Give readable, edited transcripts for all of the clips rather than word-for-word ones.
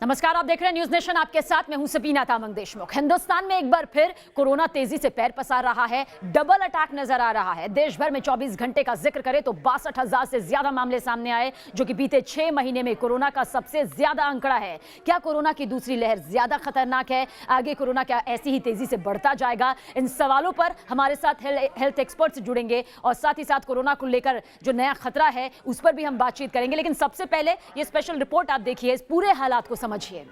नमस्कार, आप देख रहे हैं न्यूज नेशन। आपके साथ मैं हूं सबीना तामंग देशमुख। हिंदुस्तान में एक बार फिर कोरोना तेजी से पैर पसार रहा है। डबल अटैक नजर आ रहा है। देश भर में 24 घंटे का जिक्र करें तो 62,000 से ज्यादा मामले सामने आए, जो कि बीते 6 महीने में कोरोना का सबसे ज्यादा आंकड़ा है। क्या कोरोना की दूसरी लहर ज्यादा खतरनाक है? आगे कोरोना क्या ऐसी ही तेजी से बढ़ता जाएगा? इन सवालों पर हमारे साथ हेल्थ एक्सपर्ट्स जुड़ेंगे और साथ ही साथ कोरोना को लेकर जो नया खतरा है उस पर भी हम बातचीत करेंगे। लेकिन सबसे पहले ये स्पेशल रिपोर्ट आप देखिए, इस पूरे हालात को समझिए। दुनिया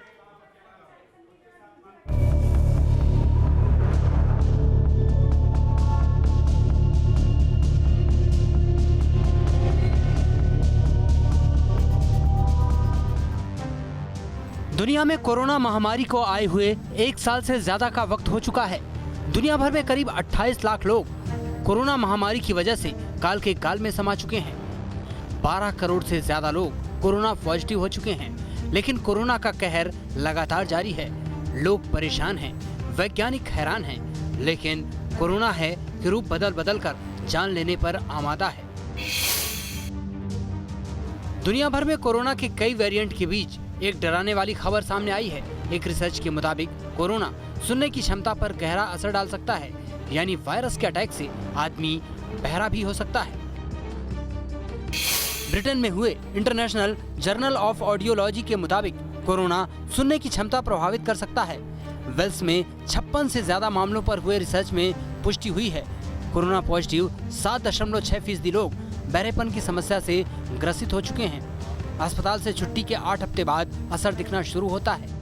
में कोरोना महामारी को आए हुए 1 साल से ज्यादा का वक्त हो चुका है। दुनिया भर में करीब 28 लाख लोग कोरोना महामारी की वजह से काल के गाल में समा चुके हैं। 12 करोड़ से ज्यादा लोग कोरोना पॉजिटिव हो चुके हैं। लेकिन कोरोना का कहर लगातार जारी है। लोग परेशान हैं, वैज्ञानिक हैरान हैं, लेकिन कोरोना है कि रूप बदल बदल कर जान लेने पर आमादा है। दुनिया भर में कोरोना के कई वेरिएंट के बीच एक डराने वाली खबर सामने आई है। एक रिसर्च के मुताबिक कोरोना सुनने की क्षमता पर गहरा असर डाल सकता है, यानी वायरस के अटैक से आदमी बहरा भी हो सकता है। ब्रिटेन में हुए इंटरनेशनल जर्नल ऑफ ऑडियोलॉजी के मुताबिक कोरोना सुनने की क्षमता प्रभावित कर सकता है। वेल्स में 56 से ज्यादा मामलों पर हुए रिसर्च में पुष्टि हुई है। कोरोना पॉजिटिव 7.6% लोग बहरेपन की समस्या से ग्रसित हो चुके हैं। अस्पताल से छुट्टी के 8 हफ्ते बाद असर दिखना शुरू होता है।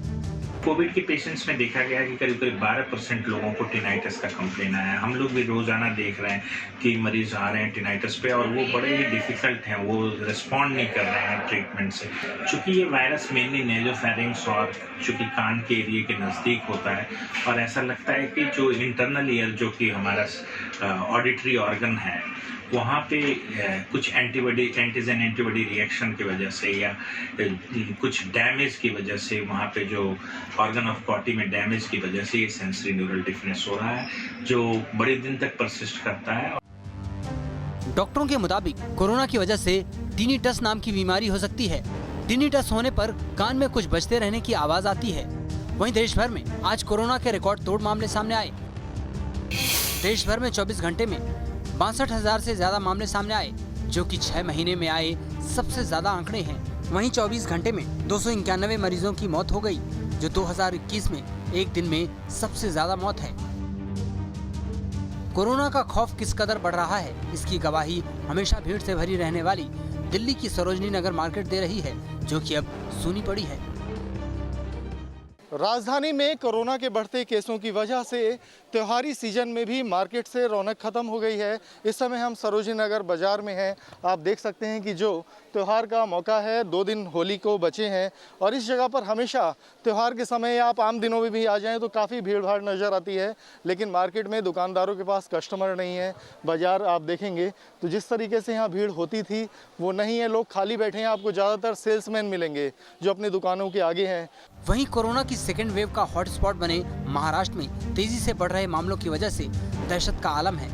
कोविड के पेशेंट्स में देखा गया कि करीब 12% लोगों को टिनाइटिस का कंप्लेन आया है। हम लोग भी रोजाना देख रहे हैं कि मरीज आ रहे हैं टिनाइटिस पे और वो बड़े ही डिफिकल्ट हैं, वो रिस्पॉन्ड नहीं कर रहे हैं ट्रीटमेंट से। चूंकि ये वायरस मेनली नेजोफेरिंक्स और चूंकि कान के एरिए के नज़दीक होता है और ऐसा लगता है कि जो इंटरनल ईयर जो कि हमारा ऑडिटरी ऑर्गन है वहाँ पे कुछ एंटीजन एंटीबॉडी रिएक्शन की वजह से या कुछ डैमेज की वजह से वहाँ पे जो ऑर्गन ऑफ कॉटी में डैमेज की वजह से ये सेंसरी न्यूरल डिफनेस हो रहा है, जो बड़े दिन तक परसिस्ट करता है। डॉक्टरों के मुताबिक कोरोना की वजह से टिनिटस नाम की बीमारी हो सकती है। टिनिटस होने पर कान में कुछ बजते रहने की आवाज आती है। वहीं देश भर में आज कोरोना के रिकॉर्ड तोड़ मामले सामने आए। देश भर में 24 घंटे में 62,000 से ज्यादा मामले सामने आए, जो कि 6 महीने में आए सबसे ज्यादा आंकड़े हैं। वहीं 24 घंटे में 291 मरीजों की मौत हो गई, जो 2021 में एक दिन में सबसे ज्यादा मौत है। कोरोना का खौफ किस कदर बढ़ रहा है, इसकी गवाही हमेशा भीड़ से भरी रहने वाली दिल्ली की सरोजनी नगर मार्केट दे रही है, जो कि अब सूनी पड़ी है। राजधानी में कोरोना के बढ़ते केसों की वजह से त्योहारी सीजन में भी मार्केट से रौनक खत्म हो गई है। इस समय हम सरोजनी नगर बाजार में हैं। आप देख सकते हैं कि जो त्यौहार का मौका है, 2 दिन होली को बचे हैं और इस जगह पर हमेशा त्यौहार के समय आप आम दिनों में भी आ जाएं तो काफ़ी भीड़ भाड़ नज़र आती है। लेकिन मार्केट में दुकानदारों के पास कस्टमर नहीं है। बाजार आप देखेंगे तो जिस तरीके से यहाँ भीड़ होती थी वो नहीं है। लोग खाली बैठे हैं। आपको ज़्यादातर सेल्समैन मिलेंगे जो अपनी दुकानों के आगे हैं। वहीं कोरोना की सेकेंड वेव का हॉटस्पॉट बने महाराष्ट्र में तेजी से बढ़ रहे मामलों की वजह से दहशत का आलम है।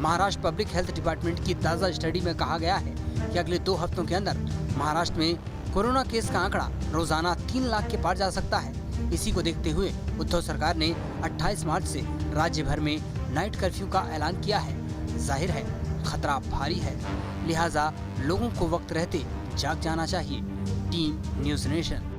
महाराष्ट्र पब्लिक हेल्थ डिपार्टमेंट की ताज़ा स्टडी में कहा गया है कि अगले 2 हफ्तों के अंदर महाराष्ट्र में कोरोना केस का आंकड़ा रोजाना 3 लाख के पार जा सकता है। इसी को देखते हुए उद्धव सरकार ने 28 मार्च से राज्य भर में नाइट कर्फ्यू का ऐलान किया है। जाहिर है खतरा भारी है, लिहाजा लोगों को वक्त रहते जाग जाना चाहिए। Team news nation.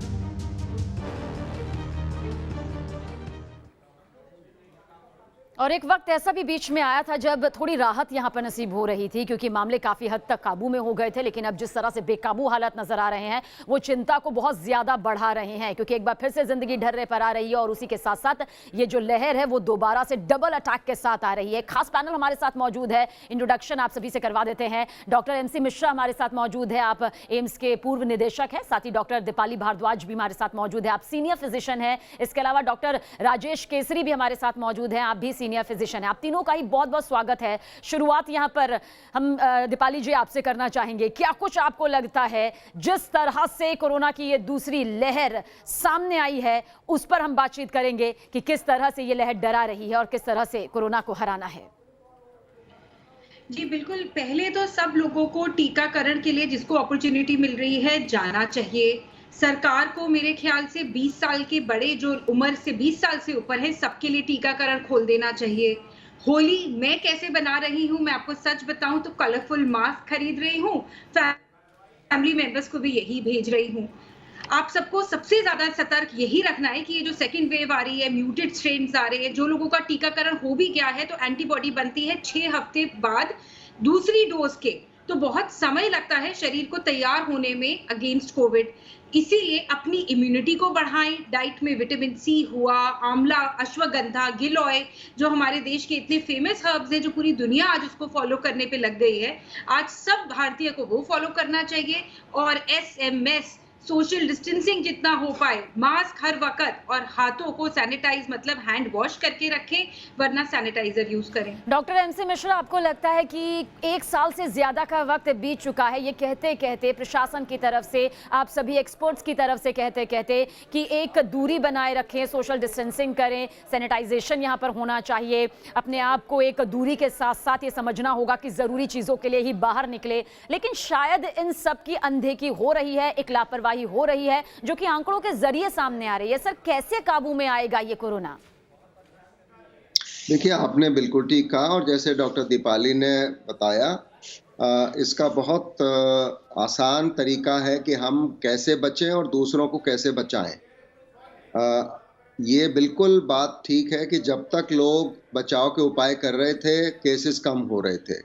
और एक वक्त ऐसा भी बीच में आया था जब थोड़ी राहत यहाँ पर नसीब हो रही थी, क्योंकि मामले काफ़ी हद तक काबू में हो गए थे। लेकिन अब जिस तरह से बेकाबू हालात नजर आ रहे हैं वो चिंता को बहुत ज़्यादा बढ़ा रहे हैं, क्योंकि एक बार फिर से ज़िंदगी ढर्रे पर आ रही है और उसी के साथ साथ ये जो लहर है वो दोबारा से डबल अटैक के साथ आ रही है। खास पैनल हमारे साथ मौजूद है। इंट्रोडक्शन आप सभी से करवा देते हैं। डॉक्टर एनसी मिश्रा हमारे साथ मौजूद है, आप एम्स के पूर्व निदेशक हैं। साथ ही डॉक्टर दीपाली भारद्वाज भी हमारे साथ मौजूद है, आप सीनियर फिजिशियन हैं। इसके अलावा डॉक्टर राजेश केसरी भी हमारे साथ मौजूद हैं, आप भी सीनियर फिजिशियन हैं। आप तीनों का ही बहुत बहुत स्वागत है। शुरुआत यहाँ पर हम दीपाली जी आपसे करना चाहेंगे। क्या कुछ आपको लगता है जिस तरह से कोरोना की ये दूसरी लहर सामने आई है उस पर हम बातचीत करेंगे कि किस तरह से ये लहर डरा रही है और किस तरह से कोरोना को हराना है। जी बिल्कुल, पहले तो सब लोगों को टीकाकरण के लिए जिसको अपॉर्चुनिटी मिल रही है जाना चाहिए। सरकार को मेरे ख्याल से 20 साल के बड़े जो उम्र से 20 साल से ऊपर है सबके लिए टीकाकरण खोल देना चाहिए। होली मैं कैसे बना रही हूँ, मैं आपको सच बताऊं तो कलरफुल मास्क खरीद रही हूँ, फैमिली मेंबर्स को भी यही भेज रही हूँ। आप सबको सबसे ज्यादा सतर्क यही रखना है कि ये जो सेकंड वेव आ रही है, म्यूटेड स्ट्रेन्स आ रहे हैं, जो लोगों का टीकाकरण हो भी गया है तो एंटीबॉडी बनती है 6 हफ्ते बाद दूसरी डोज के, तो बहुत समय लगता है शरीर को तैयार होने में अगेंस्ट कोविड। इसीलिए अपनी इम्यूनिटी को बढ़ाएं। डाइट में विटामिन सी हुआ, आंवला, अश्वगंधा, गिलोय, जो हमारे देश के इतने फेमस हर्ब्स हैं जो पूरी दुनिया आज उसको फॉलो करने पे लग गई है, आज सब भारतीय को वो फॉलो करना चाहिए। और SMS सोशल डिस्टेंसिंग जितना हो पाए, मास्क हर वक्त, और हाथों को सैनिटाइज मतलब हैंड वॉश करके रखें, वरना सैनिटाइजर यूज करें। डॉक्टर MC मिश्रा, आपको लगता है कि 1 साल से ज्यादा का वक्त बीत चुका है, ये कहते कहते प्रशासन की तरफ से, आप सभी एक्सपर्ट्स की तरफ से कहते कहते कि एक दूरी बनाए रखें, सोशल डिस्टेंसिंग करें, सैनिटाइजेशन यहाँ पर होना चाहिए, अपने आप को एक दूरी के साथ साथ ये समझना होगा कि जरूरी चीजों के लिए ही बाहर निकले, लेकिन शायद इन सब की अनदेखी हो रही है, एक लापरवाही हो रही है जो कि आंकड़ों के जरिए सामने आ रही है। सर, कैसे काबू में आएगा ये कोरोना? देखिए, आपने बिल्कुल ठीक कहा, और जैसे डॉक्टर दीपाली ने बताया, इसका बहुत आसान तरीका है कि हम कैसे बचें और दूसरों को कैसे बचाएं। ये बिल्कुल बात ठीक है कि जब तक लोग बचाव के उपाय कर रहे थे, केसेस कम हो रहे थे।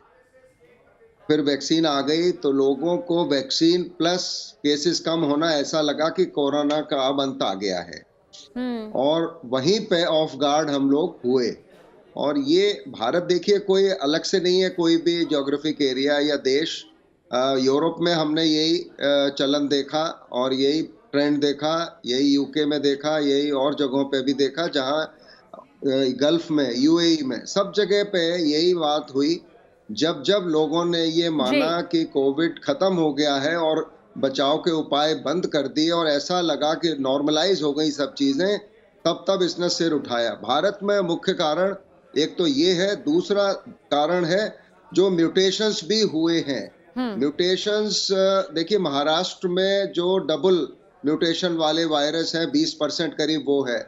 फिर वैक्सीन आ गई तो लोगों को वैक्सीन प्लस केसेस कम होना ऐसा लगा कि कोरोना का अब अंत आ गया है, और वहीं पे ऑफ गार्ड हम लोग हुए। और ये भारत देखिए कोई अलग से नहीं है, कोई भी ज्योग्राफिक एरिया या देश। यूरोप में हमने यही चलन देखा और यही ट्रेंड देखा, यही UK में देखा, यही और जगहों पे भी देखा, जहाँ गल्फ में, UAE में, सब जगह पे यही बात हुई। जब जब लोगों ने ये माना कि कोविड खत्म हो गया है और बचाव के उपाय बंद कर दिए और ऐसा लगा कि नॉर्मलाइज हो गई सब चीजें, तब तब इसने सिर उठाया। भारत में मुख्य कारण एक तो ये है, दूसरा कारण है जो म्यूटेशंस भी हुए हैं। म्यूटेशंस देखिए, महाराष्ट्र में जो डबल म्यूटेशन वाले वायरस है 20% करीब वो है।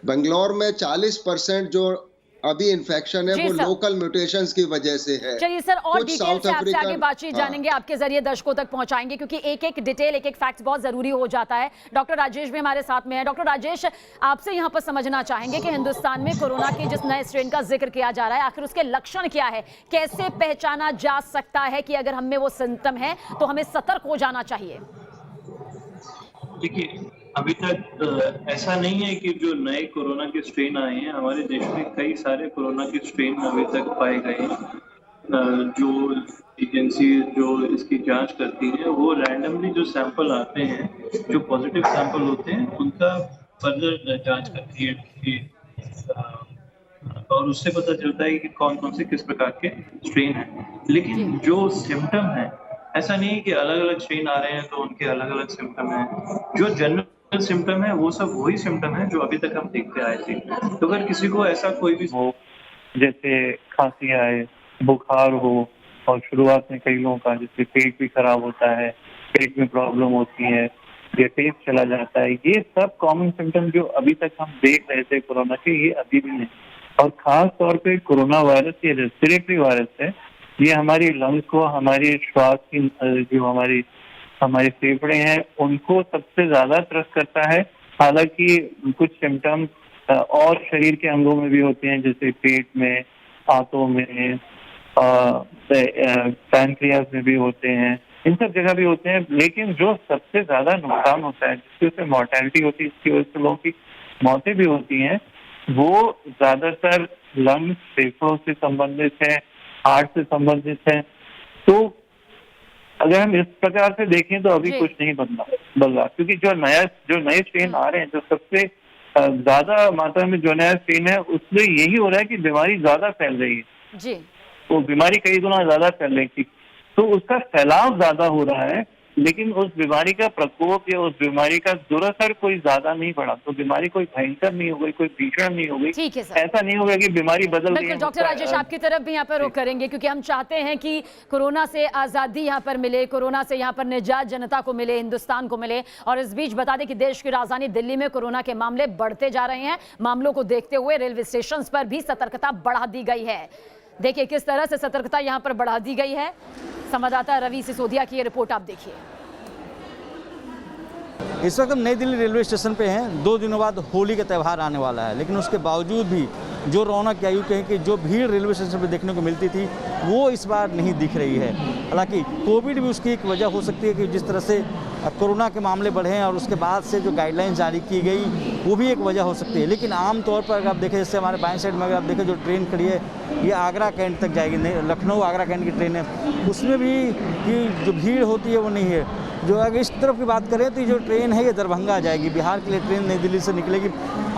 बेंगलोर में 40% जो अभी इन्फेक्शन है वो लोकल म्यूटेशंस की वजह से है। चलिए सर, और डिटेल से आपसे आगे बातचीत जानेंगे, आपके जरिए दर्शकों तक पहुंचाएंगे, क्योंकि एक एक डिटेल, एक एक फैक्ट बहुत जरूरी हो जाता है। डॉक्टर राजेश भी हमारे साथ में है। डॉक्टर राजेश, आपसे यहाँ पर समझना चाहेंगे कि हिंदुस्तान में कोरोना के जिस नए स्ट्रेन का जिक्र किया जा रहा है, आखिर उसके लक्षण क्या है, कैसे पहचाना जा सकता है कि अगर हमें वो सिम्टम है तो हमें सतर्क हो जाना चाहिए? देखिए, अभी तक ऐसा नहीं है कि जो नए कोरोना के स्ट्रेन आए हैं, हमारे देश में कई सारे कोरोना के स्ट्रेन अभी तक पाए गए हैं। जो एजेंसी जो इसकी जांच करती है, वो रैंडमली जो सैंपल आते हैं, जो पॉजिटिव सैंपल होते हैं, उनका फर्दर जांच करती है और उससे पता चलता है कि कौन कौन से किस प्रकार के स्ट्रेन हैं। लेकिन जो सिम्टम है, ऐसा नहीं है कि अलग अलग स्ट्रेन आ रहे हैं तो उनके अलग अलग सिम्टम हैं। जो जनरल सिम्टम है वो सब वही सिम्टम है जो अभी तक हम देखते आए थे। तो अगर किसी को ऐसा कोई भी हो, जैसे खांसी आए, बुखार हो, और शुरुआत में कई लोगों का जैसे पेट भी खराब होता है, पेट में प्रॉब्लम होती है, ये टेस्ट चला जाता है, ये सब कॉमन सिम्टम जो अभी तक हम देख रहे थे कोरोना के, ये अभी भी नहीं। और खास तौर पे कोरोना वायरस, ये रेस्पिरेटरी वायरस है, ये हमारी लंग्स को, हमारी श्वास की जो हमारे फेफड़े हैं, उनको सबसे ज्यादा त्रस्त करता है। हालांकि कुछ सिम्टम और शरीर के अंगों में भी होते हैं, जैसे पेट में, हाथों में, पैनक्रियास में भी होते हैं, इन सब जगह भी होते हैं। लेकिन जो सबसे ज्यादा नुकसान होता है, जिसकी वजह से मॉर्टेलिटी होती है, इसकी वजह से लोगों की मौतें भी होती हैं, वो ज्यादातर लंग्स, फेफड़ों से संबंधित है, हार्ट से संबंधित है। तो अगर हम इस प्रकार से देखें तो अभी कुछ नहीं बदला, क्योंकि जो नए स्ट्रेन आ रहे हैं, जो सबसे ज्यादा मात्रा में जो नया स्ट्रेन है, उसमें यही हो रहा है कि बीमारी ज्यादा फैल रही है। जी, वो बीमारी कई गुना ज्यादा फैल रही थी, तो उसका फैलाव ज्यादा हो रहा है, लेकिन उस बीमारी का प्रकोप या उस बीमारी का दुरअसर कोई ज्यादा नहीं पड़ा, तो बीमारी कोई भयंकर नहीं हो गई, कोई भीषण नहीं हो गई। ठीक है सर, ऐसा नहीं होगा कि बीमारी बदल गई। बिल्कुल डॉक्टर राजेश, आपकी तरफ भी यहाँ पर रुख करेंगे क्योंकि हम चाहते हैं कि कोरोना से आज़ादी यहाँ पर मिले, कोरोना से यहाँ पर निजात जनता को मिले, हिंदुस्तान को मिले। और इस बीच बता दें कि देश की राजधानी दिल्ली में कोरोना के मामले बढ़ते जा रहे हैं। मामलों को देखते हुए रेलवे स्टेशन पर भी सतर्कता बढ़ा दी गई है। देखिए किस तरह से सतर्कता यहाँ पर बढ़ा दी गई है। संवाददाता रवि सिसोदिया की ये रिपोर्ट आप देखिए। इस वक्त हम नई दिल्ली रेलवे स्टेशन पे हैं। 2 दिनों बाद होली का त्यौहार आने वाला है, लेकिन उसके बावजूद भी जो रौनक या यूँ कहें कि जो भीड़ रेलवे स्टेशन पे देखने को मिलती थी वो इस बार नहीं दिख रही है। हालांकि कोविड भी उसकी एक वजह हो सकती है कि जिस तरह से कोरोना के मामले बढ़े हैं और उसके बाद से जो गाइडलाइंस जारी की गई वो भी एक वजह हो सकती है। लेकिन आमतौर पर अगर आप देखें, जैसे हमारे बाएं साइड में अगर आप देखें जो ट्रेन खड़ी है ये आगरा कैंट तक जाएगी, लखनऊ आगरा कैंट की ट्रेन है, उसमें भी कि जो भीड़ होती है वो नहीं है। जो अगर इस तरफ की बात करें तो ये जो ट्रेन है ये दरभंगा जाएगी, बिहार के लिए ट्रेन नई दिल्ली से निकलेगी।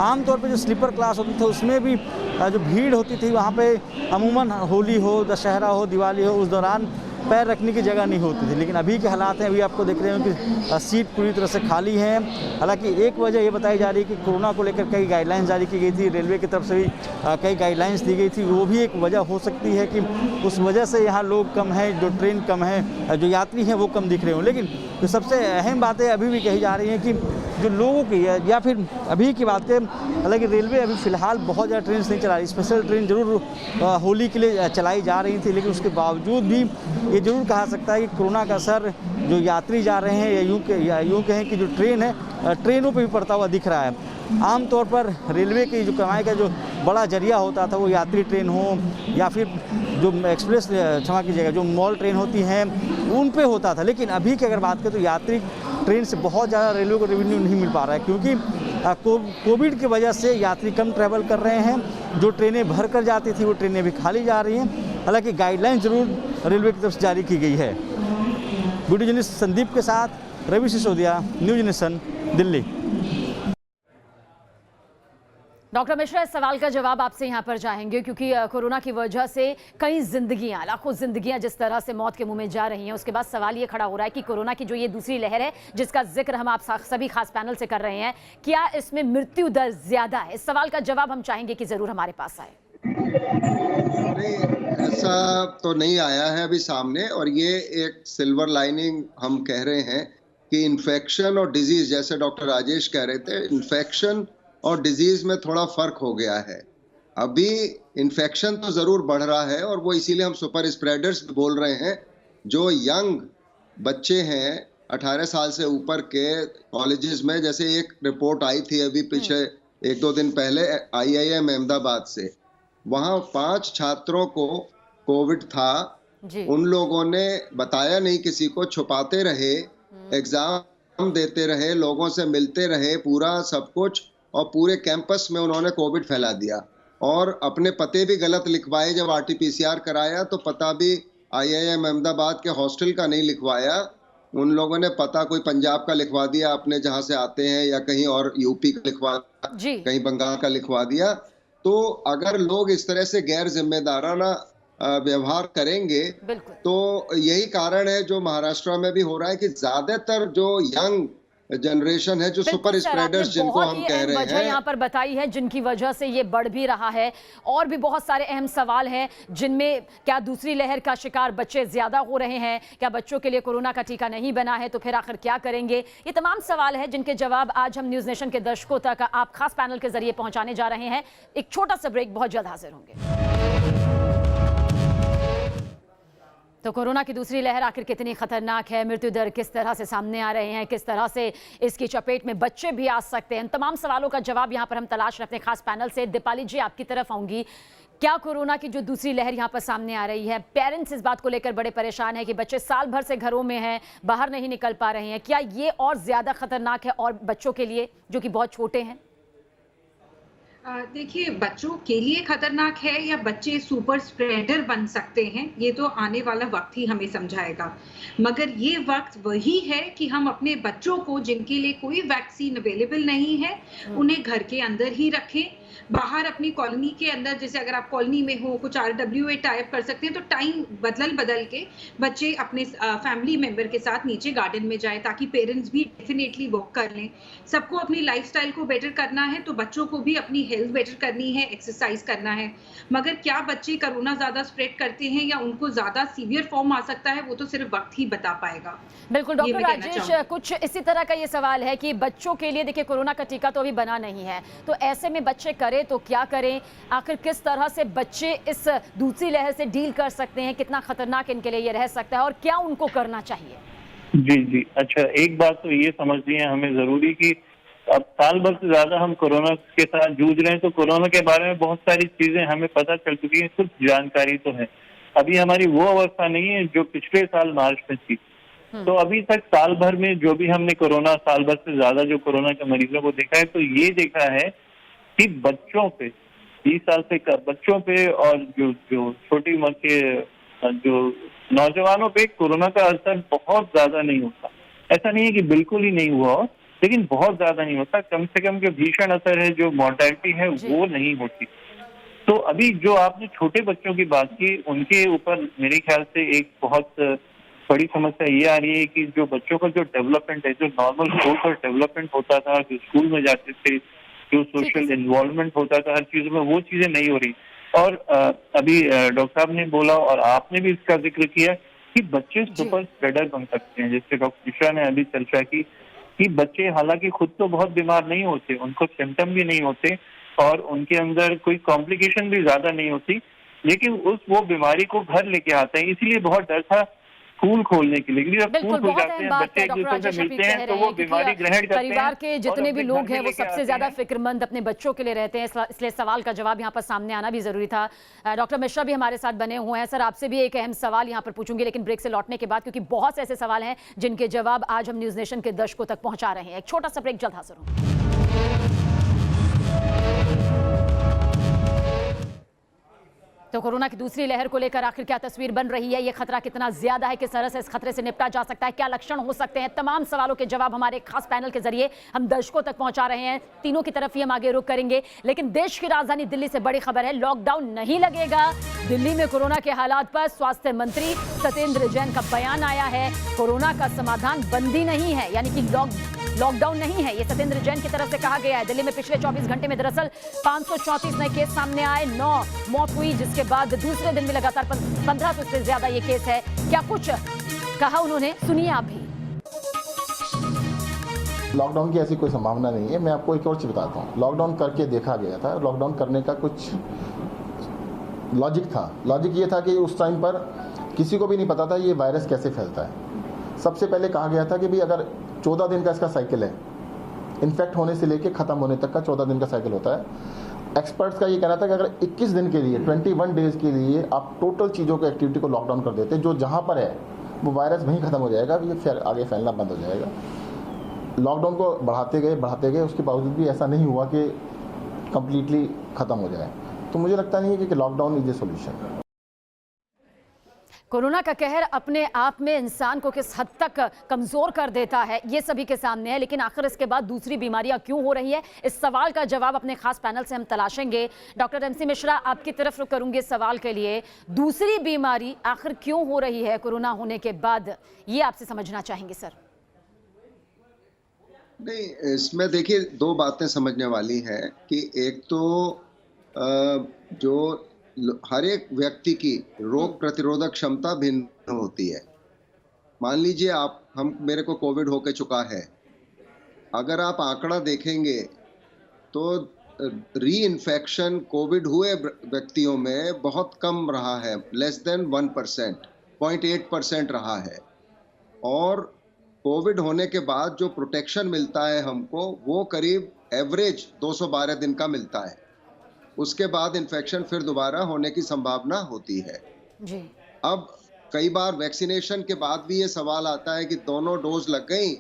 आमतौर पर जो स्लीपर क्लास होती थी उसमें भी जो भीड़ होती थी वहाँ पे अमूमन होली हो, दशहरा हो, दिवाली हो, उस दौरान पैर रखने की जगह नहीं होती थी। लेकिन अभी के हालात हैं, अभी आपको देख रहे हो कि सीट पूरी तरह से खाली हैं। हालांकि एक वजह ये बताई जा रही है कि कोरोना को लेकर कई गाइडलाइंस जारी की गई थी, रेलवे की तरफ से भी कई गाइडलाइंस दी गई थी, वो भी एक वजह हो सकती है कि उस वजह से यहाँ लोग कम हैं, जो ट्रेन कम है, जो यात्री हैं वो कम दिख रहे हों। लेकिन जो सबसे अहम बातें अभी भी कही जा रही हैं कि जो लोगों की या फिर अभी की बात करें, हालांकि रेलवे अभी फ़िलहाल बहुत ज़्यादा ट्रेन नहीं चला रही। स्पेशल ट्रेन जरूर होली के लिए चलाई जा रही थी, लेकिन उसके बावजूद भी ये जरूर कहा सकता है कि कोरोना का असर जो यात्री जा रहे हैं या यूँ कहें कि जो ट्रेन है, ट्रेनों पे भी पड़ता हुआ दिख रहा है। आमतौर पर रेलवे की जो कमाई का जो बड़ा जरिया होता था वो यात्री ट्रेन हो या फिर जो एक्सप्रेस, क्षमा कीजिएगा, जो मॉल ट्रेन होती हैं उन पे होता था। लेकिन अभी की अगर बात करें तो यात्री ट्रेन से बहुत ज़्यादा रेलवे को रेवेन्यू नहीं मिल पा रहा है, क्योंकि कोविड की वजह से यात्री कम ट्रैवल कर रहे हैं। जो ट्रेनें भर कर जाती थी वो ट्रेनें भी खाली जा रही हैं। हालांकि गाइडलाइन जरूर रेलवे की तरफ से जारी की गई है। वीडियो जर्नलिस्ट संदीप के साथ Ravi Sisodia, news nation, Delhi. Doctor Mishra, इस सवाल का जवाब आपसे यहाँ पर चाहेंगे क्योंकि कोरोना की वजह से कई जिंदगियां, लाखों जिंदगियां जिस तरह से मौत के मुंह में जा रही हैं, उसके बाद सवाल ये खड़ा हो रहा है कि कोरोना की जो ये दूसरी लहर है जिसका जिक्र हम आप सभी खास पैनल से कर रहे हैं, क्या इसमें मृत्यु दर ज्यादा है? इस सवाल का जवाब हम चाहेंगे कि जरूर हमारे पास आए। नहीं, ऐसा तो नहीं आया है अभी सामने, और ये एक सिल्वर लाइनिंग हम कह रहे हैं कि इन्फेक्शन और डिजीज, जैसे डॉक्टर राजेश कह रहे थे, इन्फेक्शन और डिजीज में थोड़ा फर्क हो गया है। अभी इन्फेक्शन तो जरूर बढ़ रहा है और वो इसीलिए हम सुपर स्प्रेडर्स बोल रहे हैं। जो यंग बच्चे हैं 18 साल से ऊपर के कॉलेजेस में, जैसे एक रिपोर्ट आई थी अभी पिछले 1-2 दिन पहले IIM अहमदाबाद से, वहाँ 5 छात्रों को कोविड था जी। उन लोगों ने बताया नहीं किसी को, छुपाते रहे, एग्जाम देते रहे, लोगों से मिलते रहे, पूरा सब कुछ, और पूरे कैंपस में उन्होंने कोविड फैला दिया। और अपने पते भी गलत लिखवाए। जब RT-PCR कराया तो पता भी IIM अहमदाबाद के हॉस्टल का नहीं लिखवाया, उन लोगों ने पता कोई पंजाब का लिखवा दिया अपने जहां से आते हैं, या कहीं और यूपी का लिखवा, कहीं बंगाल का लिखवा दिया। तो अगर लोग इस तरह से गैर जिम्मेदाराना व्यवहार करेंगे तो यही कारण है जो महाराष्ट्र में भी हो रहा है कि ज्यादातर जो यंग जनरेशन है, जो सुपर स्प्रेडर्स जिनको हम कह रहे हैं, यहाँ पर बताई है जिनकी वजह से ये बढ़ भी रहा है। और भी बहुत सारे अहम सवाल हैं जिनमें क्या दूसरी लहर का शिकार बच्चे ज्यादा हो रहे हैं, क्या बच्चों के लिए कोरोना का टीका नहीं बना है तो फिर आखिर क्या करेंगे? ये तमाम सवाल है जिनके जवाब आज हम न्यूज नेशन के दर्शकों तक आप खास पैनल के जरिए पहुंचाने जा रहे हैं। एक छोटा सा ब्रेक, बहुत जल्द हाजिर होंगे। तो कोरोना की दूसरी लहर आखिर कितनी खतरनाक है, मृत्यु दर किस तरह से सामने आ रहे हैं, किस तरह से इसकी चपेट में बच्चे भी आ सकते हैं, इन तमाम सवालों का जवाब यहाँ पर हम तलाश रहे अपने खास पैनल से। दीपाली जी, आपकी तरफ आऊंगी। क्या कोरोना की जो दूसरी लहर यहाँ पर सामने आ रही है, पेरेंट्स इस बात को लेकर बड़े परेशान है कि बच्चे साल भर से घरों में हैं, बाहर नहीं निकल पा रहे हैं, क्या ये और ज्यादा खतरनाक है और बच्चों के लिए जो कि बहुत छोटे हैं? देखिए, बच्चों के लिए खतरनाक है या बच्चे सुपर स्प्रेडर बन सकते हैं, ये तो आने वाला वक्त ही हमें समझाएगा। मगर ये वक्त वही है कि हम अपने बच्चों को, जिनके लिए कोई वैक्सीन अवेलेबल नहीं है, उन्हें घर के अंदर ही रखें बाहर अपनी कॉलोनी के अंदर, जैसे अगर आप कॉलोनी में हो, कुछ RWA टाइप कर सकते हैं, तो टाइम बदल के बच्चे अपने फैमिली मेंबर के साथ नीचे गार्डन में जाए, ताकि पेरेंट्स भी डेफिनेटली वॉक कर लें। सबको अपनी लाइफस्टाइल को बेटर करना है, तो बच्चों को भी अपनी हेल्थ बेटर करनी है, एक्सरसाइज करना है। मगर क्या बच्चे कोरोना ज्यादा स्प्रेड करते हैं या उनको ज्यादा सीवियर फॉर्म आ सकता है, वो तो सिर्फ वक्त ही बता पाएगा। बिल्कुल डॉक्टर राजेश, कुछ इसी तरह का ये सवाल है कि बच्चों के लिए देखिए कोरोना का टीका तो अभी बना नहीं है, तो ऐसे में बच्चे करें तो क्या करें? आखिर किस तरह से बच्चे इस दूसरी लहर से डील कर सकते हैं? कितना खतरनाक इनके लिए ये रह सकता है और क्या उनको करना चाहिए? जी अच्छा, एक बात तो ये समझनी है हमें जरूरी कि अब साल भर से ज्यादा हम कोरोना के साथ जूझ रहे हैं, तो कोरोना के बारे में बहुत सारी चीजें हमें पता चल चुकी हैं, कुछ जानकारी तो है। अभी हमारी वो अवस्था नहीं है जो पिछले साल मार्च में थी। तो अभी तक साल भर में जो भी हमने कोरोना, साल भर से ज्यादा जो कोरोना के मरीजों को देखा है, तो ये देखा है कि बच्चों पे, 20 साल से बच्चों पे और जो छोटी उम्र के जो नौजवानों पे कोरोना का असर बहुत ज्यादा नहीं होता। ऐसा नहीं है कि बिल्कुल ही नहीं हुआ हो, लेकिन बहुत ज्यादा नहीं होता। कम से कम जो भीषण असर है, जो मॉर्टेलिटी है, वो नहीं होती। तो अभी जो आपने छोटे बच्चों की बात की, उनके ऊपर मेरे ख्याल से एक बहुत बड़ी समस्या ये आ रही है कि जो बच्चों का जो डेवलपमेंट है, जो नॉर्मल ग्रोथ और डेवलपमेंट होता था, जो स्कूल में जाते थे, जो सोशल इन्वॉल्वमेंट होता था हर चीज में, वो चीजें नहीं हो रही। और अभी डॉक्टर साहब ने बोला और आपने भी इसका जिक्र किया कि बच्चे सुपर स्प्रेडर बन सकते हैं। जैसे डॉक्टर मिश्रा ने अभी चर्चा की कि बच्चे हालांकि खुद तो बहुत बीमार नहीं होते, उनको सिम्टम भी नहीं होते और उनके अंदर कोई कॉम्प्लिकेशन भी ज्यादा नहीं होती, लेकिन वो बीमारी को घर लेके आते हैं। इसीलिए बहुत डर था स्कूल खोलने के लिए, जब स्कूल खुल जाते हैं, बच्चे एक दूसरे से मिलते हैं, तो वो बीमारी ग्रहण करते हैं। परिवार के जितने भी लोग हैं वो सबसे ज्यादा फिक्रमंद अपने बच्चों के लिए रहते हैं, इसलिए सवाल का जवाब यहाँ पर सामने आना भी जरूरी था। डॉक्टर मिश्रा भी हमारे साथ बने हुए हैं। सर, आपसे भी एक अहम सवाल यहाँ पर पूछूंगी, लेकिन ब्रेक से लौटने के बाद, क्योंकि बहुत से ऐसे सवाल हैं जिनके जवाब आज हम न्यूज नेशन के दर्शकों तक पहुंचा रहे हैं। एक छोटा सा ब्रेक, जल्द हाजिर हूं। तो कोरोना की दूसरी लहर को लेकर आखिर क्या तस्वीर बन रही है? ये खतरा कितना ज्यादा है? किस तरह से इस खतरे से निपटा जा सकता है? क्या लक्षण हो सकते हैं? तमाम सवालों के जवाब हमारे खास पैनल के जरिए हम दर्शकों तक पहुंचा रहे हैं। तीनों की तरफ ही हम आगे रुख करेंगे, लेकिन देश की राजधानी दिल्ली से बड़ी खबर है। लॉकडाउन नहीं लगेगा। दिल्ली में कोरोना के हालात पर स्वास्थ्य मंत्री सत्येंद्र जैन का बयान आया है। कोरोना का समाधान बंदी नहीं है, यानी कि लॉकडाउन नहीं है, ये सत्येंद्र जैन की तरफ से कहा गया है। दिल्ली में पिछले 24 घंटे में दरअसल 534 नए केस सामने आए, 9 मौत हुई, जिसके बाद दूसरे दिन में लगातार 1500 से ज्यादा ये केस है। क्या कुछ कहा उन्होंने, सुनिए आप भी। लॉकडाउन की ऐसी कोई संभावना नहीं है। मैं आपको एक और चीज बताता हूँ। लॉकडाउन करके देखा गया था, लॉकडाउन करने का कुछ लॉजिक था। लॉजिक ये था कि उस टाइम पर किसी को भी नहीं पता था ये वायरस कैसे फैलता है। सबसे पहले कहा गया था कि भाई अगर 14 दिन का इसका साइकिल है, इन्फेक्ट होने से लेके खत्म होने तक का 14 दिन का साइकिल होता है। एक्सपर्ट्स का ये कहना था कि अगर 21 दिन के लिए, 21 डेज के लिए आप टोटल चीज़ों को, एक्टिविटी को लॉकडाउन कर देते, जो जहाँ पर है वो वायरस वहीं खत्म हो जाएगा, ये फिर आगे फैलना बंद हो जाएगा। लॉकडाउन को बढ़ाते गए, उसके बावजूद भी ऐसा नहीं हुआ कि कंप्लीटली खत्म हो जाए। तो मुझे लगता नहीं है कि lockdown is a solution. Corona का कहर अपने आप में इंसान को किस हद तक कमजोर कर देता है, ये सभी के सामने है, लेकिन आखिर इसके बाद दूसरी बीमारियां क्यों हो रही है, इस सवाल का जवाब अपने खास पैनल से हम तलाशेंगे। डॉक्टर MC मिश्रा, आपकी तरफ रुख करूंगी इस सवाल के लिए। दूसरी बीमारी आखिर क्यों हो रही है कोरोना होने के बाद, ये आपसे समझना चाहेंगे सर। नहीं, इसमें देखिए 2 बातें समझने वाली हैं कि एक तो जो हर एक व्यक्ति की रोग प्रतिरोधक क्षमता भिन्न होती है। मान लीजिए मेरे को कोविड होके चुका है, अगर आप आंकड़ा देखेंगे तो री इन्फेक्शन कोविड हुए व्यक्तियों में बहुत कम रहा है, लेस देन 1%, 0.8% रहा है। और कोविड होने के बाद जो प्रोटेक्शन मिलता है हमको, वो करीब एवरेज 212 दिन का मिलता है। उसके बाद इन्फेक्शन फिर दोबारा होने की संभावना होती है जी। अब कई बार वैक्सीनेशन के बाद भी ये सवाल आता है कि दोनों डोज लग गई,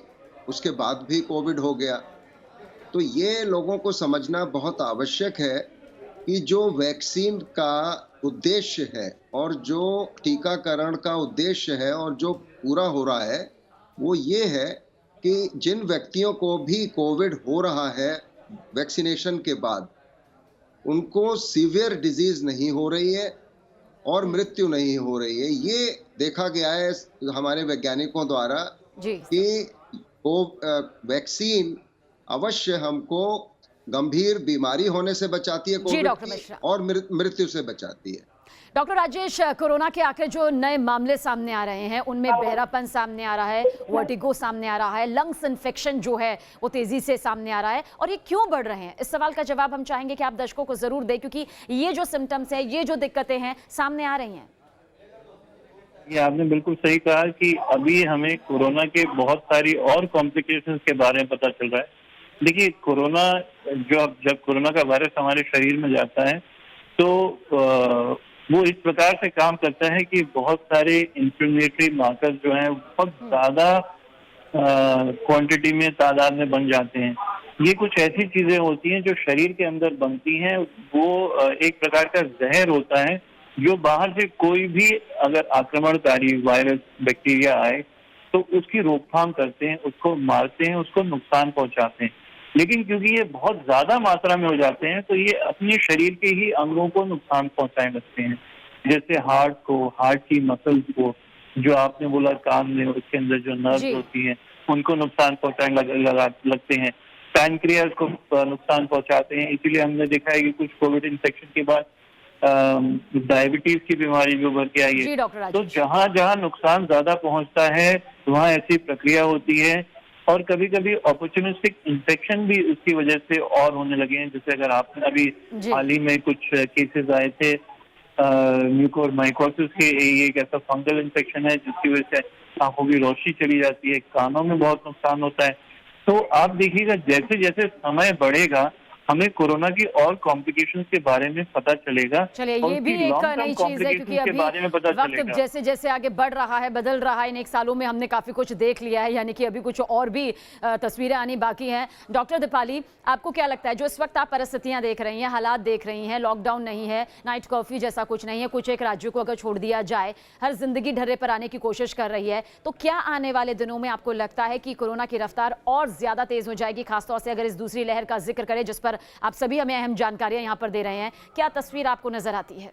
उसके बाद भी कोविड हो गया। तो ये लोगों को समझना बहुत आवश्यक है कि जो वैक्सीन का उद्देश्य है और जो टीकाकरण का उद्देश्य है और जो पूरा हो रहा है, वो ये है कि जिन व्यक्तियों को भी कोविड हो रहा है वैक्सीनेशन के बाद, उनको सीवियर डिजीज नहीं हो रही है और मृत्यु नहीं हो रही है। ये देखा गया है हमारे वैज्ञानिकों द्वारा कि वो वैक्सीन अवश्य हमको गंभीर बीमारी होने से बचाती है कोविड की और मृत्यु से बचाती है। डॉक्टर राजेश, कोरोना के आखिर जो नए मामले सामने आ रहे हैं उनमें बहरापन सामने आ रहा है, वर्टिगो सामने आ रहा है, लंग्स इन्फेक्शन जो है वो तेजी से सामने आ रहा है, और ये क्यों बढ़ रहे हैं? इस सवाल का जवाब हम चाहेंगे कि आप दर्शकों को जरूर दें, क्योंकि ये जो सिम्टम्स है, ये जो दिक्कतें हैं सामने आ रही हैं। ये आपने बिल्कुल सही कहा कि अभी हमें कोरोना के बहुत सारी और कॉम्प्लिकेशंस के बारे में पता चल रहा है। देखिए, कोरोना जब कोरोना का वायरस हमारे शरीर में जाता है तो वो इस प्रकार से काम करता है कि बहुत सारे इन्फ्लेमेटरी मार्कर्स जो हैं बहुत ज्यादा क्वांटिटी में, तादाद में बन जाते हैं। ये कुछ ऐसी चीजें होती हैं जो शरीर के अंदर बनती हैं, वो एक प्रकार का जहर होता है जो बाहर से कोई भी अगर आक्रमणकारी वायरस, बैक्टीरिया आए तो उसकी रोकथाम करते हैं, उसको मारते हैं, उसको नुकसान पहुंचाते हैं। लेकिन क्योंकि ये बहुत ज्यादा मात्रा में हो जाते हैं तो ये अपने शरीर के ही अंगों को नुकसान पहुंचाने लगते हैं, जैसे हार्ट को, हार्ट की मसल्स को, जो आपने बोला कान में उसके अंदर जो नर्व होती हैं उनको नुकसान पहुंचाने लगते हैं, पैनक्रियाज को नुकसान पहुंचाते हैं। इसीलिए हमने देखा है कि कुछ कोविड इन्फेक्शन के बाद डायबिटीज की बीमारी भी उभर के आई है। तो जहाँ जहाँ नुकसान ज्यादा पहुंचता है वहाँ ऐसी प्रक्रिया होती है, और कभी कभी अपॉर्चुनिस्टिक इन्फेक्शन भी उसकी वजह से और होने लगे हैं। जैसे अगर आपने अभी हाल ही में कुछ केसेस आए थे म्यूकोरमाइकोसिस के, ये एक ऐसा फंगल इन्फेक्शन है जिसकी वजह से आंखों की रोशनी चली जाती है, कानों में बहुत नुकसान होता है। तो आप देखिएगा जैसे जैसे समय बढ़ेगा हमें कोरोना की और कॉम्प्लिकेशंस के बारे में पता चलेगा। चलिए, ये भी एक नई चीज है, क्योंकि अभी वक्त जैसे जैसे आगे बढ़ रहा है, बदल रहा है। इन एक सालों में हमने काफी कुछ देख लिया है, यानी कि अभी कुछ और भी तस्वीरें आनी बाकी हैं। डॉक्टर दीपाली, आपको क्या लगता है, जो इस वक्त आप परिस्थितियां देख रही हैं, हालात देख रही हैं, लॉकडाउन नहीं है, नाइट कर्फ्यू जैसा कुछ नहीं है, कुछ एक राज्यों को अगर छोड़ दिया जाए, हर जिंदगी ढर्रे पर आने की कोशिश कर रही है, तो क्या आने वाले दिनों में आपको लगता है कि कोरोना की रफ्तार और ज्यादा तेज हो जाएगी, खासतौर से अगर इस दूसरी लहर का जिक्र करें जिस पर आप सभी हमें अहम जानकारियां यहां पर दे रहे हैं? क्या तस्वीर आपको नजर आती है?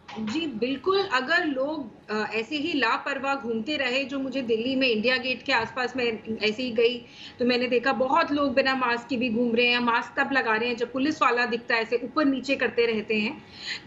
जी बिल्कुल, अगर लोग ऐसे ही लापरवाह घूमते रहे, जो मुझे दिल्ली में इंडिया गेट के आसपास में ऐसे ही गई तो मैंने देखा बहुत लोग बिना मास्क के भी घूम रहे हैं। मास्क तब लगा रहे हैं जब पुलिस वाला दिखता है, ऐसे ऊपर नीचे करते रहते हैं।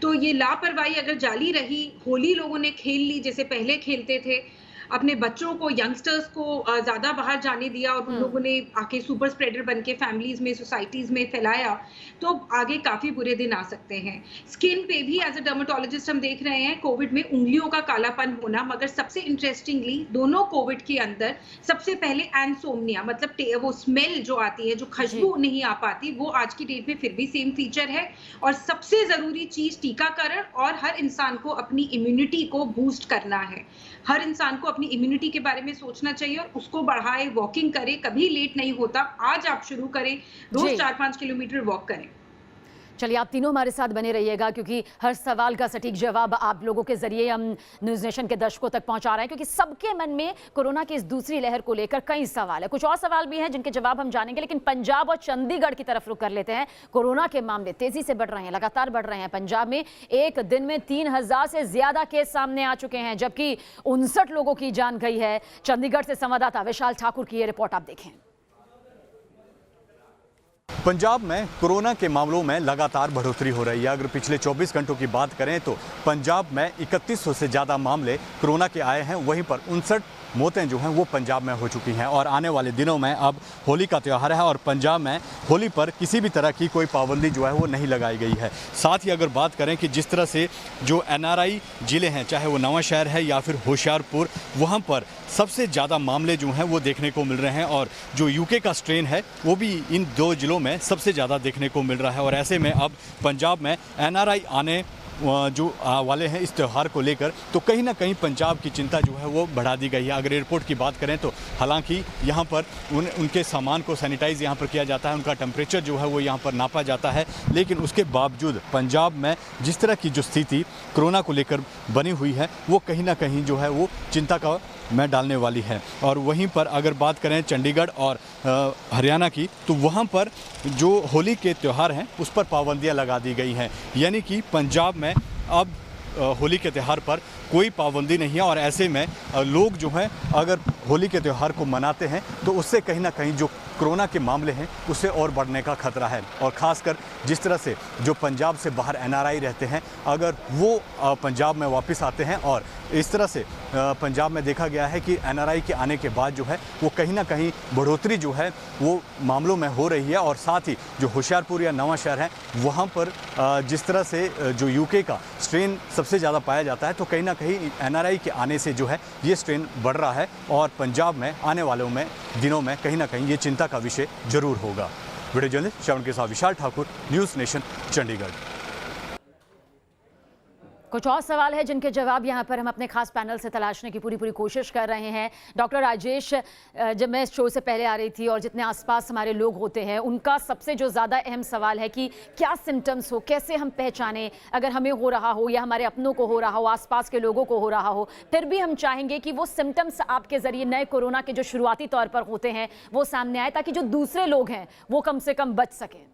तो ये लापरवाही अगर जारी रही, होली लोगों ने खेल ली जैसे पहले खेलते थे, अपने बच्चों को, यंगस्टर्स को ज्यादा बाहर जाने दिया और उन लोगों ने आके सुपर स्प्रेडर बन के फैमिलीज में, सोसाइटीज में फैलाया, तो आगे काफी बुरे दिन आ सकते हैं। स्किन पे भी एज अ डर्मेटोलॉजिस्ट हम देख रहे हैं कोविड में उंगलियों का कालापन होना, मगर सबसे इंटरेस्टिंगली दोनों कोविड के अंदर सबसे पहले एंसोम्निया, मतलब वो स्मेल जो आती है, जो खुशबू नहीं आ पाती, वो आज की डेट में फिर भी सेम फीचर है। और सबसे जरूरी चीज टीकाकरण और हर इंसान को अपनी इम्यूनिटी को बूस्ट करना है। हर इंसान को अपनी इम्यूनिटी के बारे में सोचना चाहिए और उसको बढ़ाए, वॉकिंग करें, कभी लेट नहीं होता। आज आप शुरू करें, रोज 4-5 किलोमीटर वॉक करें। चलिए, आप तीनों हमारे साथ बने रहिएगा, क्योंकि हर सवाल का सटीक जवाब आप लोगों के जरिए हम न्यूज़ नेशन के दर्शकों तक पहुंचा रहे हैं, क्योंकि सबके मन में कोरोना की इस दूसरी लहर को लेकर कई सवाल है। कुछ और सवाल भी हैं जिनके जवाब हम जानेंगे, लेकिन पंजाब और चंडीगढ़ की तरफ रुख कर लेते हैं। कोरोना के मामले तेजी से बढ़ रहे हैं, लगातार बढ़ रहे हैं। पंजाब में एक दिन में 3000 से ज्यादा केस सामने आ चुके हैं, जबकि 59 लोगों की जान गई है। चंडीगढ़ से संवाददाता विशाल ठाकुर की ये रिपोर्ट आप देखें। पंजाब में कोरोना के मामलों में लगातार बढ़ोतरी हो रही है। अगर पिछले 24 घंटों की बात करें तो पंजाब में 3100 से ज़्यादा मामले कोरोना के आए हैं। वहीं पर 59 मौतें जो हैं वो पंजाब में हो चुकी हैं। और आने वाले दिनों में अब होली का त्यौहार है और पंजाब में होली पर किसी भी तरह की कोई पाबंदी जो है वो नहीं लगाई गई है। साथ ही अगर बात करें कि जिस तरह से जो NRI ज़िले हैं, चाहे वो नवां शहर है या फिर होशियारपुर, वहाँ पर सबसे ज़्यादा मामले जो हैं वो देखने को मिल रहे हैं। और जो UK का स्ट्रेन है वो भी इन 2 ज़िलों में सबसे ज़्यादा देखने को मिल रहा है। और ऐसे में अब पंजाब में NRI आने जो वाले हैं इस त्यौहार को लेकर, तो कहीं ना कहीं पंजाब की चिंता जो है वो बढ़ा दी गई है। अगर एयरपोर्ट की बात करें तो हालांकि यहाँ पर उनके सामान को सैनिटाइज यहाँ पर किया जाता है, उनका टेम्परेचर जो है वो यहाँ पर नापा जाता है, लेकिन उसके बावजूद पंजाब में जिस तरह की जो स्थिति कोरोना को लेकर बनी हुई है वो कहीं ना कहीं जो है वो चिंता का में डालने वाली है। और वहीं पर अगर बात करें चंडीगढ़ और हरियाणा की, तो वहाँ पर जो होली के त्यौहार हैं उस पर पाबंदियाँ लगा दी गई हैं, यानी कि पंजाब में अब होली के त्यौहार पर कोई पाबंदी नहीं है। और ऐसे में लोग जो हैं अगर होली के त्यौहार को मनाते हैं तो उससे कहीं ना कहीं जो कोरोना के मामले हैं उससे और बढ़ने का खतरा है। और ख़ासकर जिस तरह से जो पंजाब से बाहर एनआरआई रहते हैं, अगर वो पंजाब में वापस आते हैं, और इस तरह से पंजाब में देखा गया है कि एनआरआई के आने के बाद जो है वो कहीं ना कहीं बढ़ोतरी जो है वो मामलों में हो रही है। और साथ ही जो होशियारपुर या नवां शहर है वहाँ पर जिस तरह से जो यूके का स्ट्रेन सबसे ज़्यादा पाया जाता है, तो कहीं ना कहीं एनआरआई के आने से जो है ये स्ट्रेन बढ़ रहा है। और पंजाब में आने वालों में दिनों में कहीं ना कहीं ये चिंता का विषय जरूर होगा। वीडियो जर्नलिस्ट श्रवण के साथ विशाल ठाकुर, न्यूज़ नेशन, चंडीगढ़। कुछ और सवाल है जिनके जवाब यहाँ पर हम अपने खास पैनल से तलाशने की पूरी कोशिश कर रहे हैं। डॉक्टर राजेश, जब मैं इस शो से पहले आ रही थी और जितने आसपास हमारे लोग होते हैं उनका सबसे जो ज़्यादा अहम सवाल है कि क्या सिम्टम्स हो, कैसे हम पहचानें, अगर हमें हो रहा हो या हमारे अपनों को हो रहा हो, आसपास के लोगों को हो रहा हो, फिर भी हम चाहेंगे कि वो सिम्टम्स आपके ज़रिए नए कोरोना के जो शुरुआती तौर पर होते हैं वो सामने आए, ताकि जो दूसरे लोग हैं वो कम से कम बच सकें।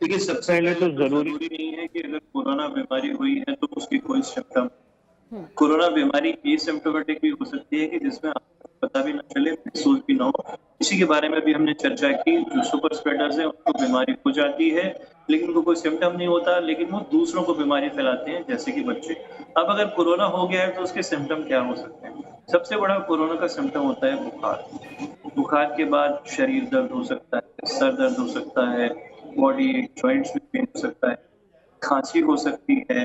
देखिए, सबसे पहले तो जरूरी नहीं है कि अगर कोरोना बीमारी हुई है तो उसकी कोई सिम्टम, कोरोना बीमारी एसिम्प्टोमेटिक भी हो सकती है कि जिसमें आपको पता भी ना चले, महसूस भी ना हो। इसी के बारे में भी हमने चर्चा की। जो सुपर स्प्रेडर्स हैं उनको बीमारी हो जाती है लेकिन उनको कोई सिम्टम नहीं होता, लेकिन वो दूसरों को बीमारी फैलाते हैं, जैसे कि बच्चे। अब अगर कोरोना हो गया है तो उसके सिम्टम क्या हो सकते हैं? सबसे बड़ा कोरोना का सिम्टम होता है बुखार। बुखार के बाद शरीर दर्द हो सकता है, सर दर्द हो सकता है, बॉडी जॉइंट्स में पेन हो सकता है, खांसी हो सकती है,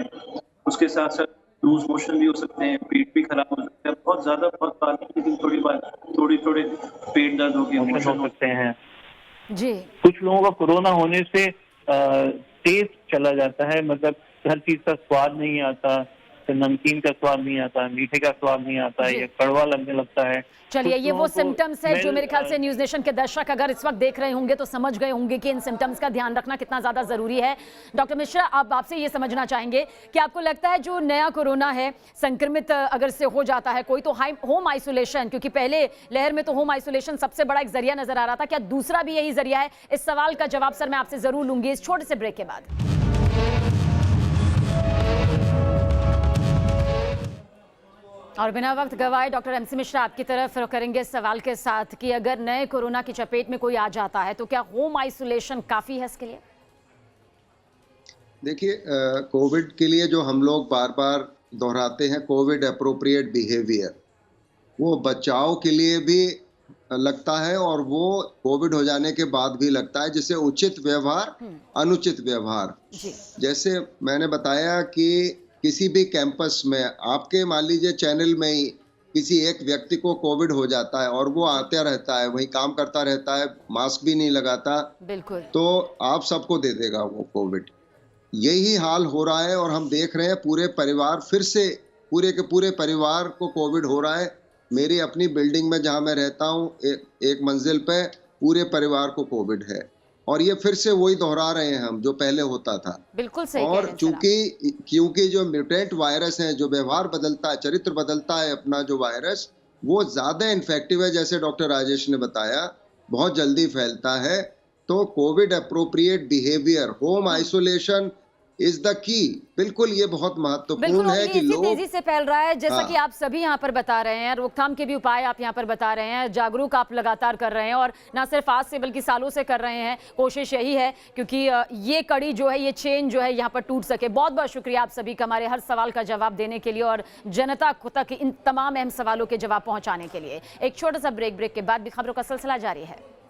उसके साथ साथ लूज मोशन भी हो सकते हैं, पेट भी खराब हो सकता है। बहुत ज्यादा बहुत बार नहीं, लेकिन थोड़े पेट दर्द हो गया, मोशन हो सकते हैं जी। कुछ लोगों का कोरोना होने से टेस्ट चला जाता है, मतलब हर चीज का स्वाद नहीं आता, तो नमकीन का स्वाद नहीं आता, मीठे का स्वाद नहीं आता है, या कड़वा लगने लगता है। चलिए, ये वो सिम्टम्स है जो मेरे ख्याल से न्यूज़ नेशन के दर्शक अगर इस वक्त देख रहे होंगे तो समझ गए होंगे कि इन सिम्टम्स का ध्यान रखना कितना ज़्यादा ज़रूरी है। डॉक्टर मिश्रा, अब आपसे ये समझना चाहेंगे कि आपको लगता है जो नया कोरोना है संक्रमित अगर से हो जाता है कोई, तो होम आइसोलेशन, क्योंकि पहले लहर में तो होम आइसोलेशन सबसे बड़ा एक जरिया नजर आ रहा था, क्या दूसरा भी यही जरिया है? इस सवाल का जवाब सर मैं आपसे जरूर लूंगी इस छोटे से ब्रेक के बाद। और बिना वक्त गवाए डॉक्टर एमसी मिश्रा आपकी तरफ करेंगे सवाल के साथ कि अगर नए कोरोना की चपेट में कोई आ जाता है तो क्या होम आइसोलेशन काफी है इसके लिए? देखिए, कोविड के लिए जो हम लोग बार बार दोहराते हैं कोविड एप्रोप्रिएट बिहेवियर, वो बचाव के लिए भी लगता है और वो कोविड हो जाने के बाद भी लगता है, जिसे उचित व्यवहार, अनुचित व्यवहार। जैसे मैंने बताया कि किसी भी कैंपस में आपके मान लीजिए चैनल में ही किसी एक व्यक्ति को कोविड हो जाता है और वो आता रहता है, वही काम करता रहता है, मास्क भी नहीं लगाता, बिल्कुल, तो आप सबको दे देगा वो कोविड। यही हाल हो रहा है और हम देख रहे हैं पूरे परिवार, फिर से पूरे के पूरे परिवार को कोविड हो रहा है। मेरी अपनी बिल्डिंग में जहां मैं रहता हूं, एक मंजिल पे पूरे परिवार को कोविड है और ये फिर से वही दोहरा रहे हैं हम जो पहले होता था। बिल्कुल सही। और क्योंकि जो म्यूटेंट वायरस है, जो व्यवहार बदलता है, चरित्र बदलता है अपना, जो वायरस वो ज्यादा इन्फेक्टिव है, जैसे डॉक्टर राजेश ने बताया, बहुत जल्दी फैलता है। तो Covid appropriate behaviour, home isolation is the key. बिल्कुल, ये बहुत महत्वपूर्ण है कि लोग, तेजी से फैल रहा है जैसा कि आप सभी यहाँ पर बता रहे हैं, रोकथाम के भी उपाय आप यहाँ पर बता रहे हैं, जागरूक आप लगातार कर रहे हैं और ना सिर्फ आज से बल्कि सालों से कर रहे हैं। कोशिश यही है क्योंकि ये कड़ी जो है, ये चेन जो है यहाँ पर टूट सके। बहुत बहुत शुक्रिया आप सभी का हमारे हर सवाल का जवाब देने के लिए और जनता तक इन तमाम अहम सवालों के जवाब पहुँचाने के लिए। एक छोटा सा ब्रेक के बाद भी खबरों का सिलसिला जारी है।